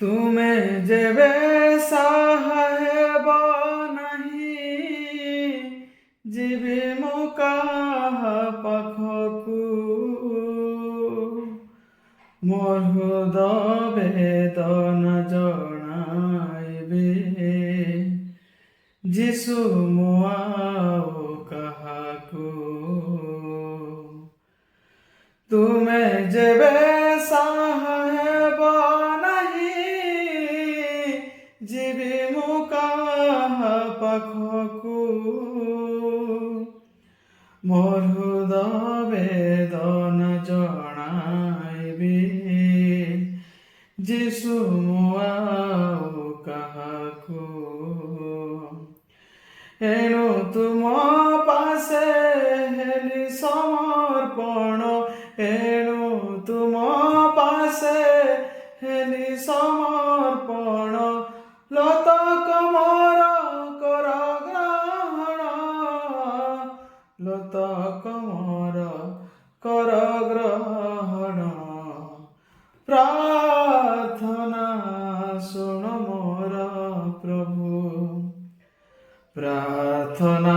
ତୁମେ ଯେବେ ସାହେବ ନାହିଁ, ଯିବି ମୁଁ କାହା ପାଖକୁ। ମୋର ହୃଦ ବେଦନା ଜଣାଇବି, ଯିଶୁ ମୁଁ ଆଉ କାହାକୁ। ତୁମେ ଯେବେ ସାହେବ ନାହିଁ, ଯିବି ମୁଁ କାହା ପାଖକୁ। ମୋର ହୃଦ ବେଦନା ଜଣାଇବି, ଯିଶୁ ମୁଁ ଆଉ କାହାକୁ। ଏଣୁ ତୁମ ପାଶେ ହେଲି ସମର୍ପଣ, ଏଣୁ ତୁମ ପାଶେ ହେଲି ସମର୍ପଣ। ଲୋତକ ମୋର କର ଗ୍ରହଣ, ଲୋତକ ମୋର କର ଗ୍ରହଣ। ପ୍ରାର୍ଥନା ଶୁଣ ମୋର ପ୍ରଭୁ, ପ୍ରାର୍ଥନା